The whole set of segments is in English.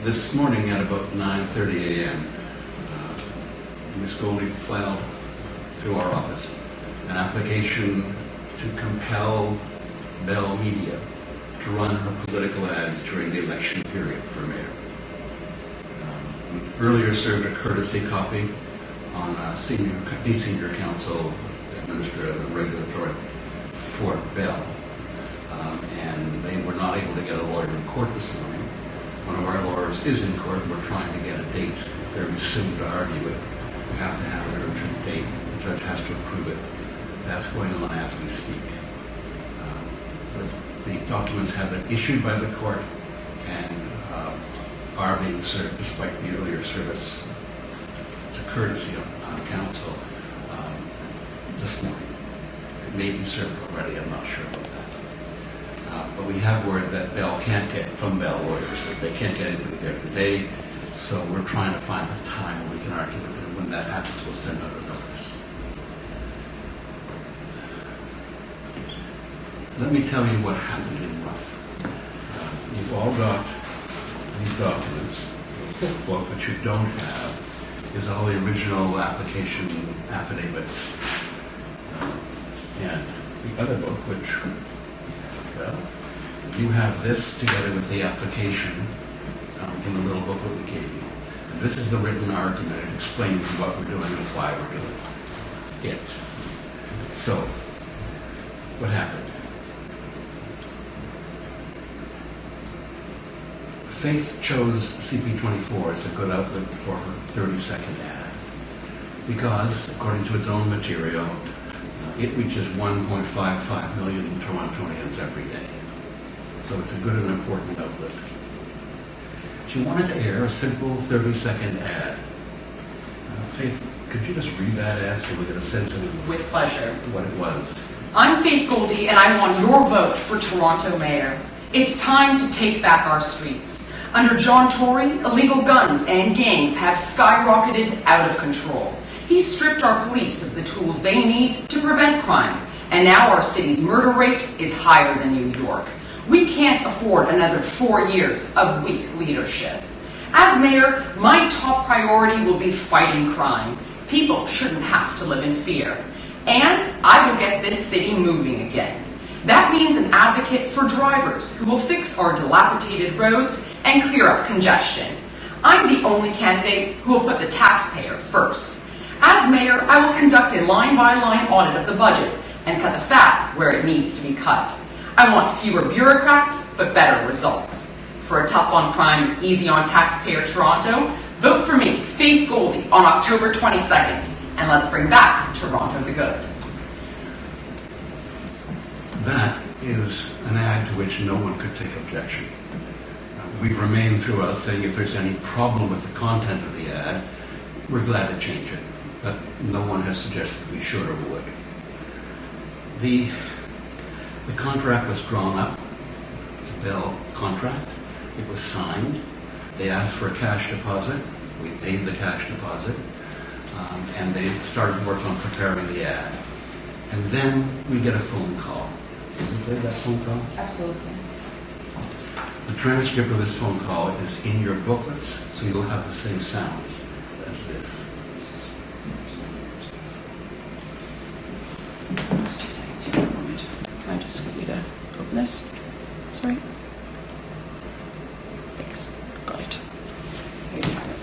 This morning at about 9:30 a.m., Ms. Goldy filed through our office an application to compel Bell Media to run her political ads during the election period for mayor. We earlier served a courtesy copy on the senior council administrative and regulatory for Bell, and they were not able to get a lawyer in court this morning. One of our lawyers is in court. We're trying to get a date very soon to argue it. We have to have an urgent date. The judge has to approve it. That's going on as we speak. The documents have been issued by the court and are being served despite the earlier service. It's a courtesy on council this morning. It may be served already. I'm not sure about that. But we have word that Bell can't get from Bell lawyers. They can't get anybody there today. So we're trying to find a time when we can argue it. And when that happens, we'll send out a notice. Let me tell you what happened in rough. You've all got these documents. What you don't have is all the original application affidavits. And the other book, which, well, you have this together with the application in the little book that we gave you. And this is the written argument. It explains what we're doing and why we're doing it. So, what happened? Faith chose CP24 as a good outlet for her 30-second ad because, according to its own material, it reaches 1.55 million Torontonians every day. So it's a good and important outlet. She wanted to air a simple 30-second ad. Faith, could you just read that ad so we get a sense of with pleasure. What it was? I'm Faith Goldy, and I want your vote for Toronto Mayor. It's time to take back our streets. Under John Tory, illegal guns and gangs have skyrocketed out of control. He stripped our police of the tools they need to prevent crime, and now our city's murder rate is higher than New York. We can't afford another 4 years of weak leadership. As mayor, my top priority will be fighting crime. People shouldn't have to live in fear. And I will get this city moving again. That means an advocate for drivers who will fix our dilapidated roads and clear up congestion. I'm the only candidate who will put the taxpayer first. As mayor, I will conduct a line-by-line audit of the budget and cut the fat where it needs to be cut. I want fewer bureaucrats, but better results. For a tough on crime, easy on taxpayer Toronto, vote for me, Faith Goldy, on October 22nd, and let's bring back Toronto the Good. That is an ad to which no one could take objection. We've remained throughout saying if there's any problem with the content of the ad, we're glad to change it, but no one has suggested we should or would. The contract was drawn up. It's a Bell contract. It was signed. They asked for a cash deposit. We paid the cash deposit, and they started work on preparing the ad. And then we get a phone call. Can you play that phone call? Absolutely. The transcript of this phone call is in your booklets, so you'll have the same sounds as this. So just 2 seconds here. Can I just get you to open this? Sorry. Thanks. Got it. Here you have it.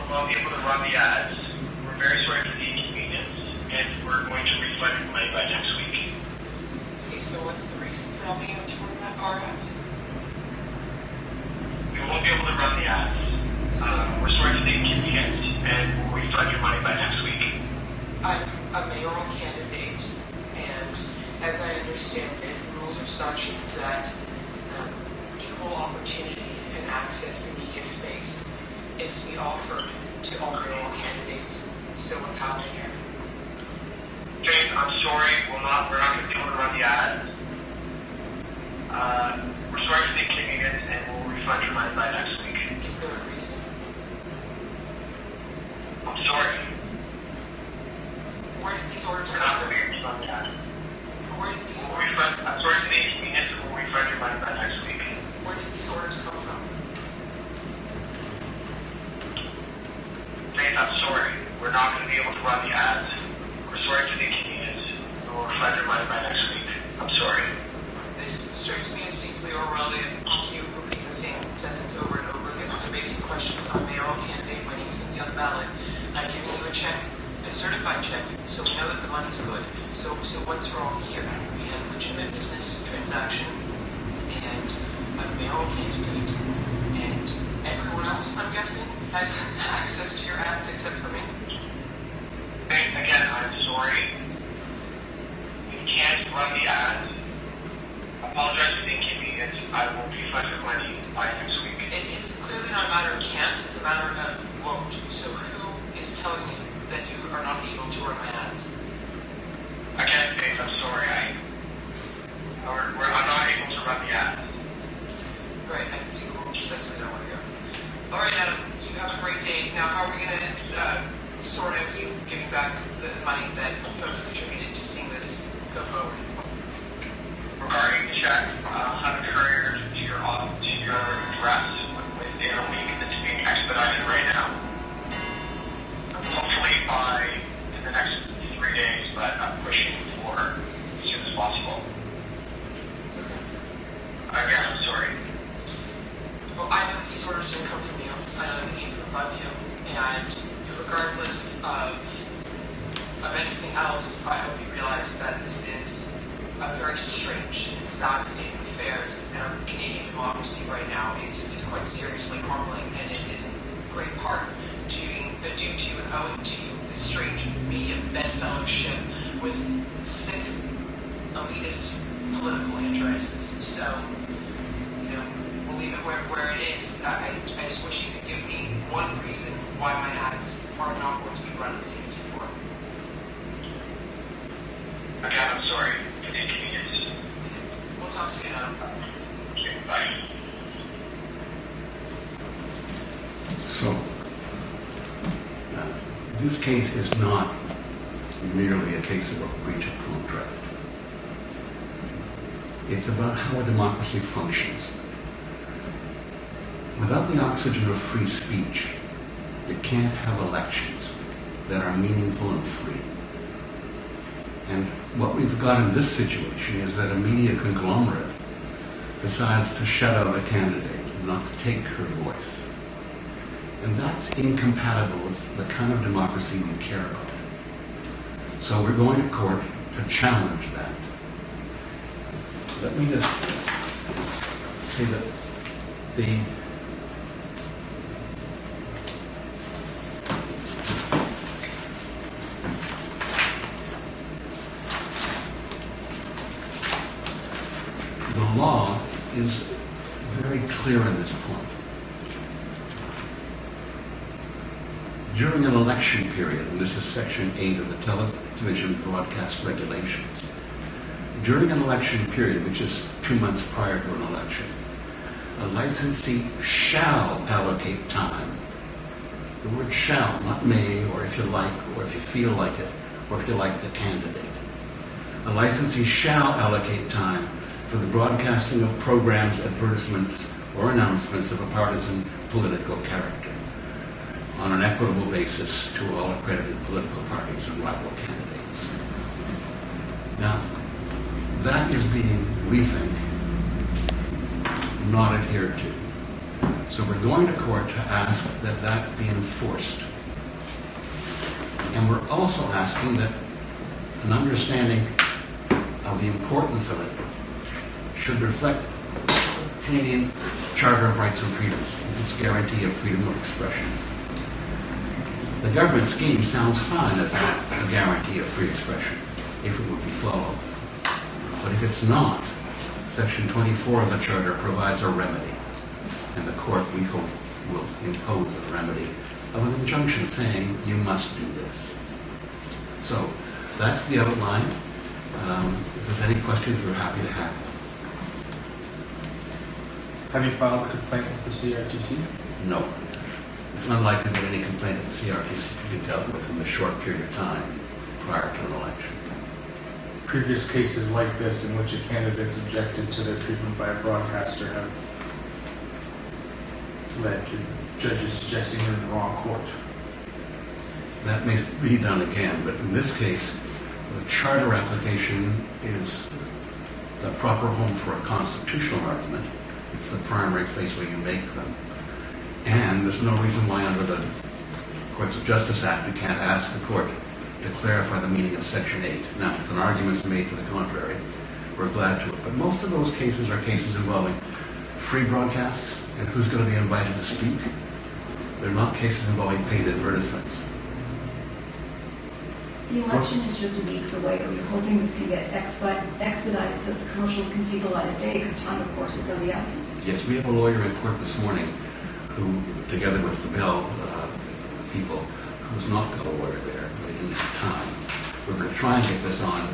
We'll be able to run the ads. We're very sorry for the inconvenience, and we're going to refund your money by next week. Okay, so what's the reason for not being able to run our ads? We won't be able to run the ads. We're sorry for the inconvenience, and we'll refund your money by next week. I'm a mayoral candidate, and as I understand it, rules are such that equal opportunity and access to media space is to be offered to all mayoral candidates. So what's happening here? Jane, I'm sorry, we're not going to be able to run the ad. We're sorry for the inconvenience, and we'll refund your money by next week. certified check, so we know that the money's good. So what's wrong here? We had a legitimate business transaction and a mayoral candidate, and everyone else, I'm guessing, has access to your ads except for me. And again, I'm sorry. We can't run the ads. Apologize for the inconvenience. I will refund your money by next week. It's clearly not a matter of can't, it's a matter of won't. So who is telling you that you are not able to run my ads? Again, Faith, I'm sorry. I'm not able to run the ads. Right, I can see who precisely don't want to go. All right, Adam, you have a great day. Now, how are we going to sort out you giving back the money that folks contributed to seeing this go forward? Regarding the check, I'll have it couriered to your address within a week. It's being expedited right now. Hopefully by in the next 3 days, but I'm pushing for as soon as possible. Again, I'm sorry. Well, I know that these orders didn't come from you. I know they came from above you. And regardless of anything else, I hope you realize that this is a very strange and sad state of affairs, and our Canadian democracy right now is quite seriously crumbling, and it is in great part due to and owing to this strange media bedfellowship with sick, elitist political interests. So, we'll leave it where it is. I just wish you could give me one reason why my ads are not going to be run in CMT4. Again, I'm sorry for the inconvenience. We'll talk soon, Adam. Okay, bye. So, this case is not merely a case of a breach of contract. It's about how a democracy functions. Without the oxygen of free speech, you can't have elections that are meaningful and free. And what we've got in this situation is that a media conglomerate decides to shut out a candidate and not to take her voice. And that's incompatible with the kind of democracy we care about. So we're going to court to challenge that. Let me just say that the law is very clear on this point. During an election period, and this is Section 8 of the Television Broadcast Regulations, during an election period, which is 2 months prior to an election, a licensee shall allocate time. The word shall, not may, or if you like, or if you feel like it, or if you like the candidate. A licensee shall allocate time for the broadcasting of programs, advertisements, or announcements of a partisan political character on an equitable basis to all accredited political parties and rival candidates. Now, that is being, we think, not adhered to. So we're going to court to ask that that be enforced. And we're also asking that an understanding of the importance of it should reflect Canadian Charter of Rights and Freedoms with its guarantee of freedom of expression. The government scheme sounds fine as a guarantee of free expression, if it would be followed. But if it's not, Section 24 of the Charter provides a remedy, and the court, we hope, will impose a remedy of an injunction saying you must do this. So that's the outline. If there's any questions, we're happy to have them. Have you filed a complaint with the CRTC? No. It's unlikely that any complaint of the CRTC could be dealt with in the short period of time prior to an election. Previous cases like this in which a candidate subjected to their treatment by a broadcaster have led to judges suggesting they're in the wrong court. That may be done again, but in this case, the charter application is the proper home for a constitutional argument. It's the primary place where you make them. And there's no reason why under the Courts of Justice Act you can't ask the court to clarify the meaning of Section 8. Now, if an argument's made to the contrary, we're glad to. But most of those cases are cases involving free broadcasts and who's going to be invited to speak. They're not cases involving paid advertisements. The election is just weeks away. Are you hoping this can get expedited so the commercials can see the light of day? Because time, of course, is of the essence. Yes, we have a lawyer in court this morning who, together with the Bell people, who's not got a lawyer there, they didn't have time. We're going to try and get this on,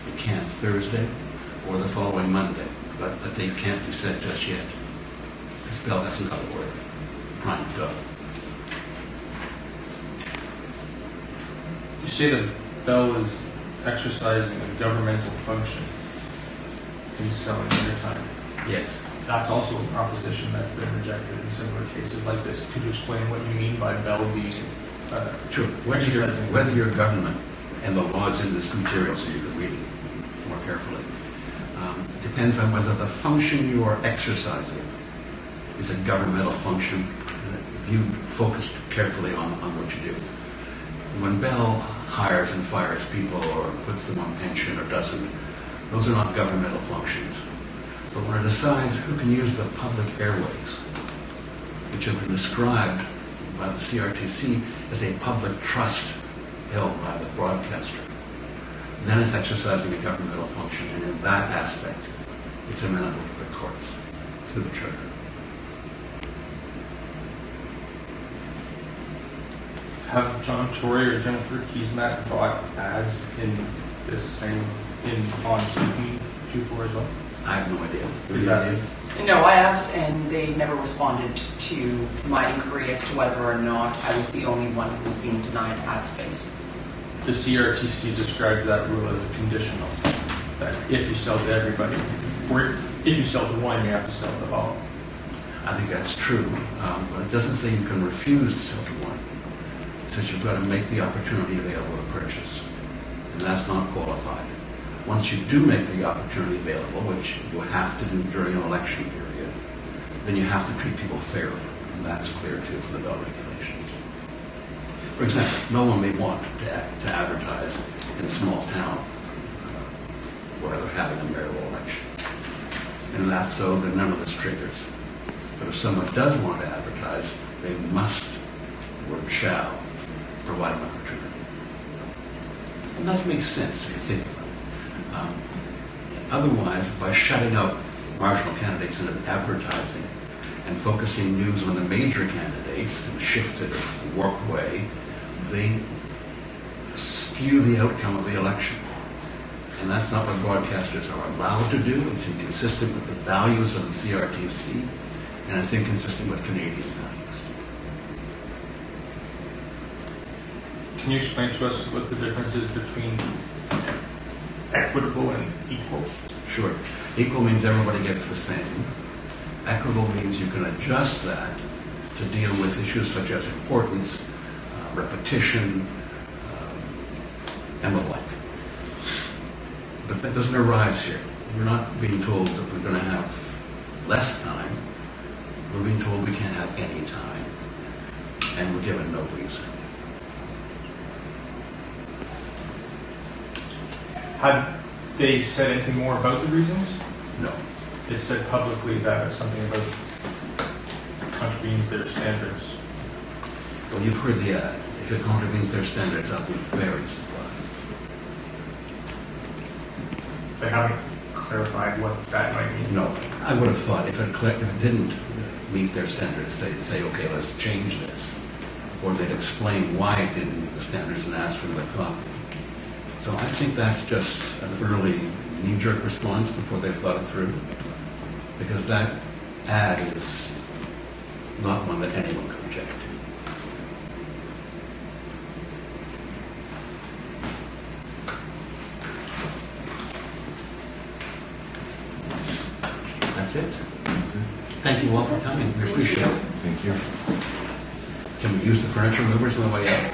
we can Thursday or the following Monday, but the date can't be set just yet. Because Bell hasn't got a lawyer. Trying to go. You say that Bell is exercising a governmental function in selling airtime. Yes. That's also a proposition that's been rejected in similar cases like this. Could you explain what you mean by Bell being Sure. Whether you're government and the laws in this material, so you can read it more carefully, depends on whether the function you are exercising is a governmental function. If you focus carefully on what you do. When Bell hires and fires people or puts them on pension or doesn't, those are not governmental functions. But when it decides who can use the public airways, which have been described by the CRTC as a public trust held by the broadcaster, then it's exercising a governmental function, and in that aspect, it's amenable to the courts, to the Charter. Have John Tory or Jennifer Keesmack bought ads in this same on CP Q4 as well? I have no idea. Is that No, I asked and they never responded to my inquiry as to whether or not I was the only one who was being denied ad space. the CRTC describes that rule as a conditional, that if you sell to everybody, or if you sell to one, you have to sell to all. I think that's true, but it doesn't say you can refuse to sell to one. It says you've got to make the opportunity available to purchase, and that's not qualified. Once you do make the opportunity available, which you have to do during an election period, then you have to treat people fairly, and that's clear too from the Bell regulations. For example, no one may want to advertise in a small town where they're having a mayoral election, and that's so that none of this triggers. But if someone does want to advertise, they must, word shall, provide an opportunity. And that makes sense if you think about it. Otherwise, by shutting out marginal candidates in advertising and focusing news on the major candidates in a shifted or warped way, they skew the outcome of the election. And that's not what broadcasters are allowed to do. It's inconsistent with the values of the CRTC, and it's inconsistent with Canadian values. Can you explain to us what the difference is between equitable and equal? Sure. Equal means everybody gets the same. Equitable means you can adjust that to deal with issues such as importance, repetition, and the like. But that doesn't arise here. We're not being told that we're going to have less time. We're being told we can't have any time, and we're given no reason. Had they said anything more about the reasons? No. They said publicly that something about contravenes their standards. Well, you've heard the ad. If it contravenes their standards, I'll be very surprised. They haven't clarified what that might mean. No. I would have thought if it didn't meet their standards, they'd say, okay, let's change this. Or they'd explain why it didn't meet the standards and ask for the copy. So I think that's just an early knee-jerk response before they've thought it through. Because that ad is not one that anyone could object to. That's it. Thank you all for coming. We appreciate it. Thank you. Can we use the furniture movers on the way out?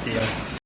Yeah.